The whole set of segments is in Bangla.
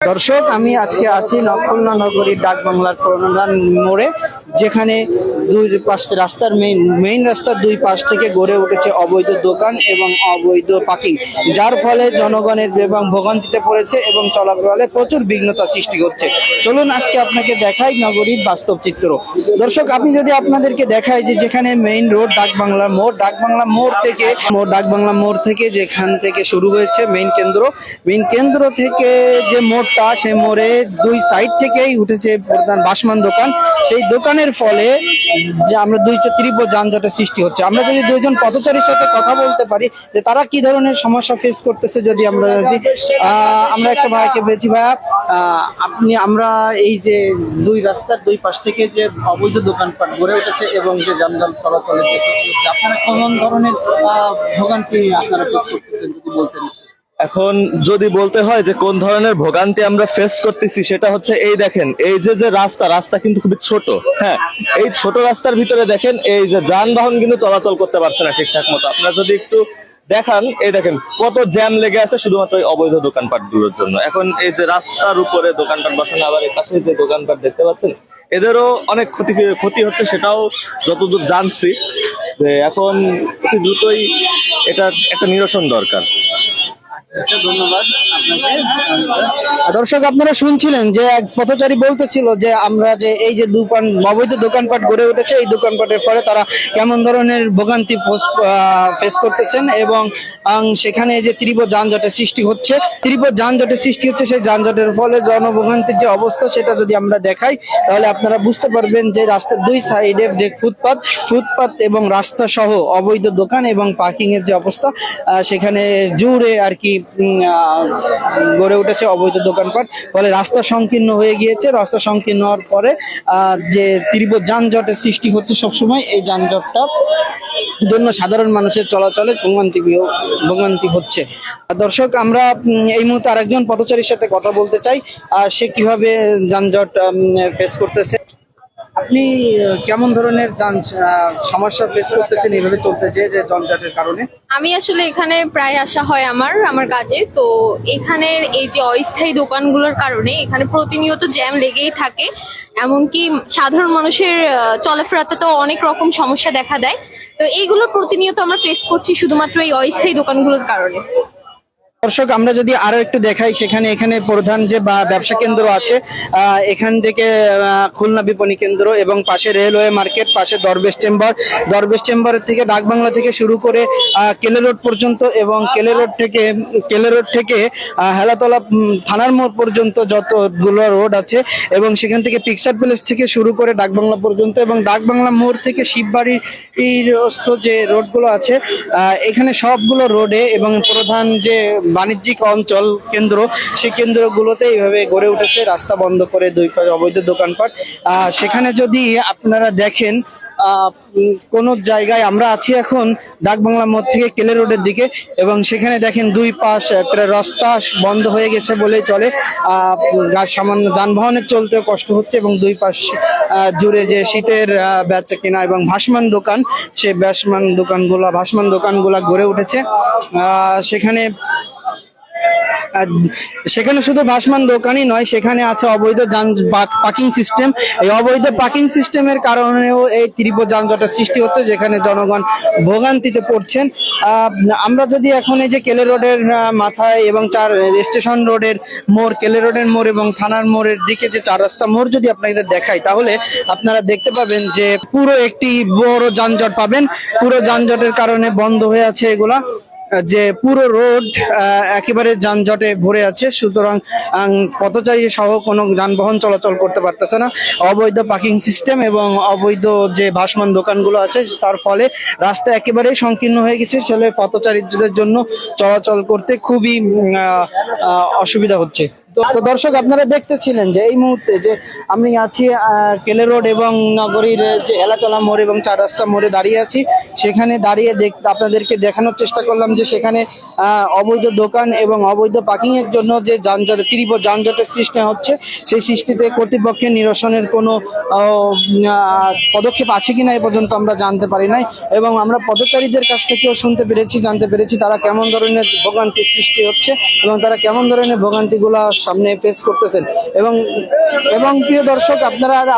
দর্শক, আমি আজকে আছি খুলনা নগরীর ডাকবাংলার প্রধান মোড়ে, যেখানে দুই পাশে রাস্তার মেইন রাস্তার দুই পাশ থেকে গড়ে উঠেছে অবৈধ দোকান এবং অবৈধ পার্কিং, যার ফলে জনগণের এবং ভোগান্তিতে পড়েছে এবং চলাচলে প্রচুর বিঘ্নতা সৃষ্টি হচ্ছে। চলুন আজকে আপনাকে দেখাই নগরীর বাস্তব চিত্র। দর্শক, আমি যদি আপনাদেরকে দেখাই যে যেখানে মেইন রোড ডাকবাংলা মোড় থেকে যেখান থেকে শুরু হয়েছে মেইন কেন্দ্র থেকে যে মোড়টা, সেই মোড়ে দুই সাইড থেকেই উঠেছে প্রধান ভাসমান দোকান। সেই দোকানের ফলে যে আমরা তীব্র যানজটের সৃষ্টি হচ্ছে। আমরা যদি দুইজন পথচারীর সাথে কথা বলতে পারি যে তারা কি ধরনের সমস্যা ফেস করতেছে, যদি আমরা একটা ভাইকে পেয়েছি। ভাইয়া, আমরা এই যে দুই রাস্তার দুই পাশ থেকে যে অবৈধ দোকানপাট গড়ে উঠেছে এবং যে যানজট চলাচলের যে আপনারা কোন ধরনের ভোগান্তি আপনারা ফেস করতেছেন যদি বলতেন। এখন যদি বলতে হয় যে কোন ধরনের ভোগান্তি আমরা ফেস করতেছি, সেটা হচ্ছে এই দেখেন, এই যে রাস্তা কিন্তু খুবই ছোট। হ্যাঁ, এই ছোট রাস্তার ভিতরে দেখেন এই যে যানবাহন কিন্তু চলাচল করতে পারছে না ঠিকঠাক মতো। আপনারা যদি একটু দেখান, এই দেখেন কত জ্যাম লেগে আছে শুধুমাত্র এই অবৈধ দোকানপাট গুলোর জন্য। এখন এই যে রাস্তার উপরে দোকানপাট বসানো, আবার এই পাশে যে দোকানপাট দেখতে পাচ্ছেন, এদেরও অনেক ক্ষতি হচ্ছে। সেটাও যতদূর জানছি যে এখন অতি দ্রুতই এটা একটা নিরসন দরকার। ধন্যবাদ আপনাকে। দর্শক, আপনারা শুনছিলেন যে এক পথচারী বলতেছিল যে আমরা যে এই যে অবৈধ দোকানপাট গড়ে উঠেছে, এই দোকানপাটের ফলে তারা কেমন ধরনের ভোগান্তি ফেস করতেছেন এবং সেখানে যে তীব্র যানজটের সৃষ্টি হচ্ছে সেই যানজটের ফলে জনভোগান্তির যে অবস্থা, সেটা যদি আমরা দেখাই তাহলে আপনারা বুঝতে পারবেন যে রাস্তার দুই সাইডে যে ফুটপাত এবং রাস্তা সহ অবৈধ দোকান এবং পার্কিং এর যে অবস্থা, সেখানে জুড়ে আর কি গড়ে উঠেছে অবৈধ দোকানপাট। ফলে রাস্তা সংকীর্ণ হয়ে গিয়েছে। রাস্তা সংকীর্ণ হওয়ার পরে যে তীব্র যানজটের সৃষ্টি হচ্ছে সবসময়, এই যানজটটার জন্য সাধারণ মানুষের চলাচলে ভোগান্তি হচ্ছে। দর্শক, আমরা এই মুহূর্তে আরেকজন পথচারীর সাথে কথা বলতে চাই, সে কিভাবে যানজট ফেস করতেছে। আপনি কেমন ধরনের সমস্যা ফেস করতেছেন এইভাবে চলতে যে যানজটের কারণে? আমি আসলে এখানে প্রায় আসা হয় আমার কাজে, তো এখানের এই যে অস্থায়ী দোকানগুলোর কারণে এখানে প্রতিনিয়ত জ্যাম লেগেই থাকে। এমনকি সাধারণ মানুষের চলাফেরাতে তো অনেক রকম সমস্যা দেখা দেয়। তো এইগুলো প্রতিনিয়ত আমরা ফেস করছি শুধুমাত্র এই অস্থায়ী দোকানগুলোর কারণে। দর্শক, আমরা যদি আরো একটু দেখাই, এখানে প্রধান যে ব্যবসা কেন্দ্র আছে, এখান থেকে খুলনা বিপণী কেন্দ্র এবং পাশে রেলওয়ে মার্কেট, পাশে দরবেশ চেম্বার থেকে ডাকবাংলা থেকে শুরু করে কেলে রোড পর্যন্ত এবং কেলে রোড থেকে হেলাতলা থানার মোড় পর্যন্ত যতগুলো রোড আছে এবং সেখান থেকে পিকচার প্লেস থেকে শুরু করে ডাকবাংলা পর্যন্ত এবং ডাকবাংলা মোড় থেকে শিববাড়ির যে রোডগুলো আছে, এখানে সবগুলো রোডে এবং প্রধান যে বাণিজ্যিক অঞ্চল কেন্দ্র, সেই কেন্দ্রগুলোতে এইভাবে গড়ে উঠেছে রাস্তা বন্ধ করে দুই পাশে অবৈধ দোকানপাট। সেখানে যদি আপনারা দেখেন কোন জায়গায়, আমরা আছি এখন ডাকবাংলা মোড় থেকে কেলে রোডের দিকে এবং সেখানে দেখেন দুই পাশ রাস্তা বন্ধ হয়ে গেছে বলেই চলে। সামান্য যানবাহনের চলতে কষ্ট হচ্ছে এবং দুই পাশ জুড়ে যে শীতের বেচা কেনা এবং ভাসমান দোকান, সেই ভাসমান দোকানগুলা গড়ে উঠেছে। সেখানে শুধু ভাসমান দোকানই নয়, সেখানে আছে অবৈধ পার্কিং সিস্টেম। এই অবৈধ পার্কিং সিস্টেমের কারণেও এই তীব্র যানজটের সৃষ্টি হচ্ছে, যেখানে জনগণ ভোগান্তিতে পড়ছেন। আমরা যদি এখন এই যে কেলে রোডের মাথায় এবং স্টেশন রোডের মোড়, কেলে রোডের মোড় এবং থানার মোড়ের দিকে যে চার রাস্তা মোড় যদি আপনাদের দেখাই, তাহলে আপনারা দেখতে পাবেন যে পুরো একটি বড় যানজট পাবেন। পুরো যানজটের কারণে বন্ধ হয়ে আছে এগুলা, যে পুরো রোড একেবারে যানজটে ভরে আছে। সুতরাং পথচারী সহ কোনো যানবাহন চলাচল করতে পারতেছে না। অবৈধ পার্কিং সিস্টেম এবং অবৈধ যে ভাসমান দোকানগুলো আছে, তার ফলে রাস্তা একেবারেই সংকীর্ণ হয়ে গেছে। সেলে পথচারীদের জন্য চলাচল করতে খুবই অসুবিধা হচ্ছে। তো দর্শক, আপনারা দেখতেছিলেন যে এই মুহূর্তে যে আমি আছি কেলে রোড এবং নগরীর যে এলাতলা মোড় এবং চার রাস্তা মোড়ে দাঁড়িয়ে আছি। সেখানে দাঁড়িয়ে আপনাদেরকে দেখানোর চেষ্টা করলাম যে সেখানে অবৈধ দোকান এবং অবৈধ পার্কিং এর জন্য যে তীব্র যানজটের সৃষ্টি হচ্ছে, সেই সৃষ্টিতে কর্তৃপক্ষের নিরসনের কোনো পদক্ষেপ আছে কিনা এ পর্যন্ত আমরা জানতে পারি নাই। এবং আমরা পথচারীদের কাছ থেকেও জানতে পেরেছি তারা কেমন ধরনের ভোগান্তির সৃষ্টি হচ্ছে এবং তারা কেমন ধরনের ভোগান্তিগুলা সামনে ফেস করতেছেন। এবং এবং প্রিয় দর্শক,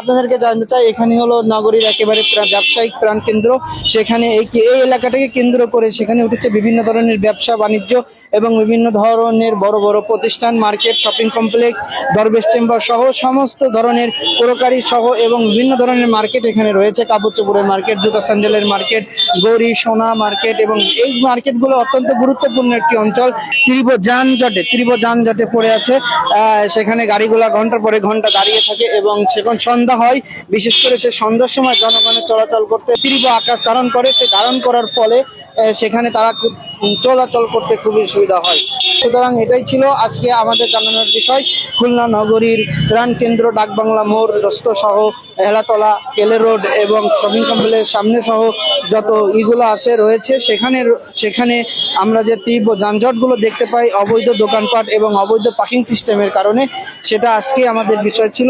আপনাদেরকে জানতে চাই, এখানে হলো নগরীর একেবারে ব্যবসায়িক প্রাণকেন্দ্র। সেখানে এই এলাকাটাকে কেন্দ্র করে সেখানে উঠেছে বিভিন্ন ধরনের ব্যবসা বাণিজ্য এবং বিভিন্ন ধরনের বড় বড় প্রতিষ্ঠান, মার্কেট, শপিং কমপ্লেক্স, দরবেশ চেম্বার সহ সমস্ত ধরনের ক্রোকারি সহ এবং বিভিন্ন ধরনের মার্কেট এখানে রয়েছে। কাপড় চোপড়ের মার্কেট, জুতা স্যান্ডেলের মার্কেট, গৌরী সোনা মার্কেট, এবং এই মার্কেটগুলো অত্যন্ত গুরুত্বপূর্ণ একটি অঞ্চল। তীব্র যানজটে পড়ে আছে। সেখানে গাড়িগুলা ঘন্টার পরে ঘন্টা দাঁড়িয়ে থাকে এবং সেখানে সন্ধ্যা হয়, বিশেষ করে সে সন্ধ্যার সময় জনগণের চলাচল করতে তীব্র আকার ধারণ করে। সে ধারণ করার ফলে সেখানে তারা চলাচল করতে খুবই সুবিধা হয়। সুতরাং এটাই ছিল আজকে আমাদের জানানোর বিষয়। খুলনা নগরীর প্রাণকেন্দ্র ডাকবাংলা মোড় রস্ত সহ হেলাতলা, কেলে রোড এবং শপিং কমপ্লেক্সের সামনে সহ যত ইগুলো রয়েছে সেখানে আমরা যে তীব্র যানজটগুলো দেখতে পাই অবৈধ দোকানপাট এবং অবৈধ পার্কিং সিস্টেমের কারণে, সেটা আজকে আমাদের বিষয় ছিল।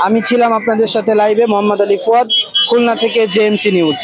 আমি ছিলাম আপনাদের সাথে লাইভে মোহাম্মদ আলী ফুয়াদ, খুলনা থেকে জেএমসি নিউজ।